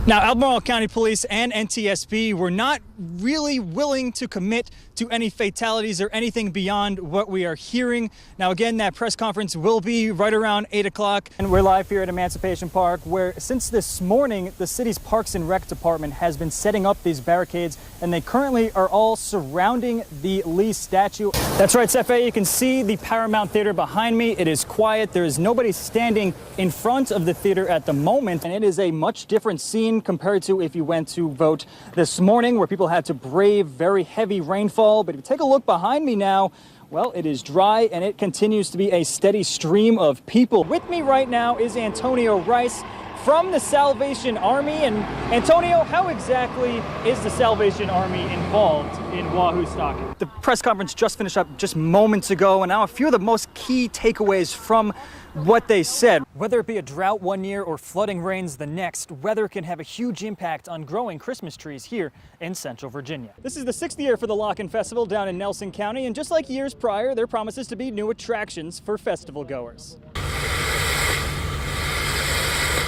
Now, Albemarle County Police and NTSB were not really willing to commit to any fatalities or anything beyond what we are hearing. Now, again, that press conference will be right around 8 o'clock. And we're live here at Emancipation Park, where since this morning, the city's Parks and Rec Department has been setting up these barricades, and they currently are all surrounding the Lee statue. That's right, Sefe, you can see the Paramount Theater behind me. It is quiet. There is nobody standing in front of the theater at the moment, and it is a much different scene compared to if you went to vote this morning, where people had to brave very heavy rainfall. But if you take a look behind me now, well, it is dry and it continues to be a steady stream of people. With me right now is Antonio Rice from the Salvation Army. And Antonio, how exactly is the Salvation Army involved in Wahoo Stocking? The press conference just finished up just moments ago, and now a few of the most key takeaways from what they said. Whether it be a drought one year or flooding rains the next, weather can have a huge impact on growing Christmas trees here in Central Virginia. This is the 6th year for the Lock-In Festival down in Nelson County, and just like years prior, there promises to be new attractions for festival goers.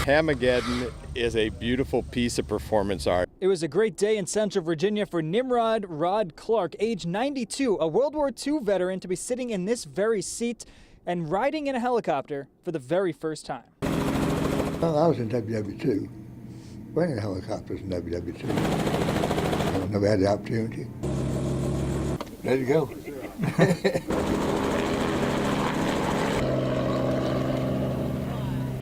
Hamageddon is a beautiful piece of performance art. It was a great day in Central Virginia for Nimrod Rod Clark, age 92, a World War II veteran, to be sitting in this very seat and riding in a helicopter for the very first time. Well, I was in WW2, running helicopters in WW2. I never had the opportunity. There you go.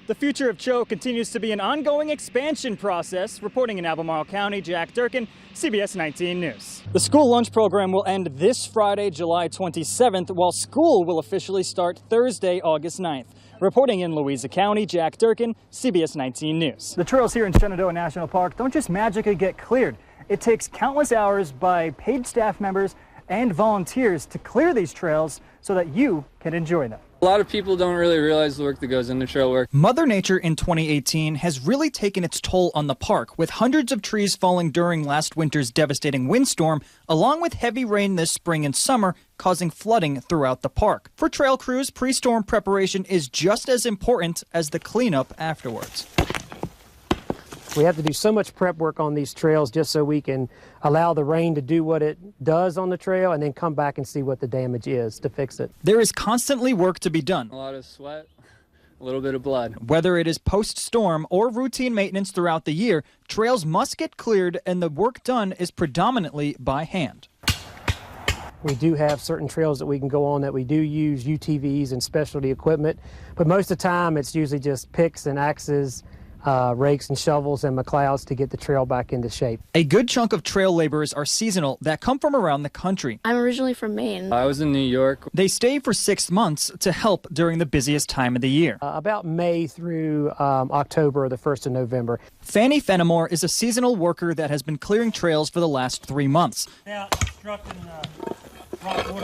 The future of Cho continues to be an ongoing expansion process. Reporting in Albemarle County, Jack Durkin, CBS 19 News. The school lunch program will end this Friday, July 27th, while school will officially start Thursday, August 9th. Reporting in Louisa County, Jack Durkin, CBS 19 News. The trails here in Shenandoah National Park don't just magically get cleared. It takes countless hours by paid staff members and volunteers to clear these trails so that you can enjoy them. A lot of people don't really realize the work that goes into trail work. Mother Nature in 2018 has really taken its toll on the park, with hundreds of trees falling during last winter's devastating windstorm, along with heavy rain this spring and summer, causing flooding throughout the park. For trail crews, pre-storm preparation is just as important as the cleanup afterwards. We have to do so much prep work on these trails just so we can allow the rain to do what it does on the trail and then come back and see what the damage is to fix it. There is constantly work to be done. A lot of sweat, a little bit of blood. Whether it is post-storm or routine maintenance throughout the year, trails must get cleared, and the work done is predominantly by hand. We do have certain trails that we can go on that we do use UTVs and specialty equipment, but most of the time it's usually just picks and axes, rakes and shovels and McLeods to get the trail back into shape. A good chunk of trail laborers are seasonal that come from around the country. I'm originally from Maine. I was in New York. They stay for 6 months to help during the busiest time of the year. About May through October or the 1st of November. Fanny Fenimore is a seasonal worker that has been clearing trails for the last 3 months.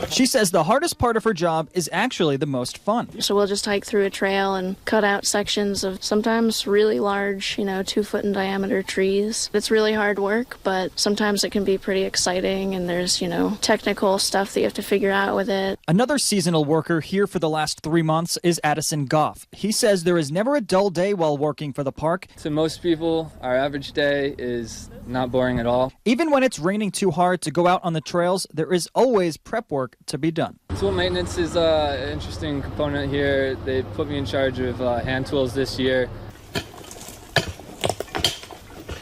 She says the hardest part of her job is actually the most fun. So we'll just hike through a trail and cut out sections of sometimes really large, 2-foot in diameter trees. It's really hard work, but sometimes it can be pretty exciting, and there's, technical stuff that you have to figure out with it. Another seasonal worker here for the last 3 months is Addison Goff. He says there is never a dull day while working for the park. To most people, our average day is not boring at all. Even when it's raining too hard to go out on the trails, there is always prep work to be done. Tool maintenance is an interesting component here. They put me in charge of hand tools this year.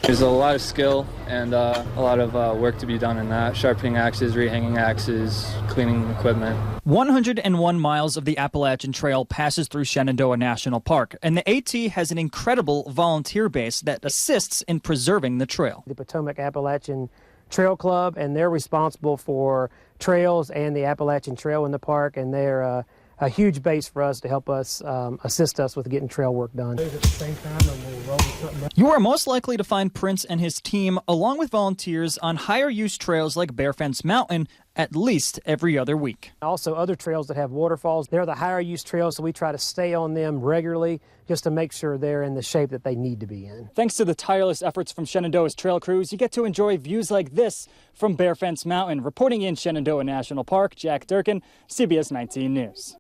There's a lot of skill and a lot of work to be done in that. Sharpening axes, rehanging axes, cleaning equipment. 101 miles of the Appalachian Trail passes through Shenandoah National Park, and the AT has an incredible volunteer base that assists in preserving the trail. The Potomac Appalachian Trail Club, and they're responsible for trails and the Appalachian Trail in the park, and they're a huge base for us to help us assist us with getting trail work done. You are most likely to find Prince and his team, along with volunteers, on higher use trails like Bear Fence Mountain at least every other week. Also, other trails that have waterfalls, they're the higher use trails, so we try to stay on them regularly just to make sure they're in the shape that they need to be in. Thanks to the tireless efforts from Shenandoah's trail crews, you get to enjoy views like this from Bear Fence Mountain. Reporting in Shenandoah National Park, Jack Durkin, CBS 19 News.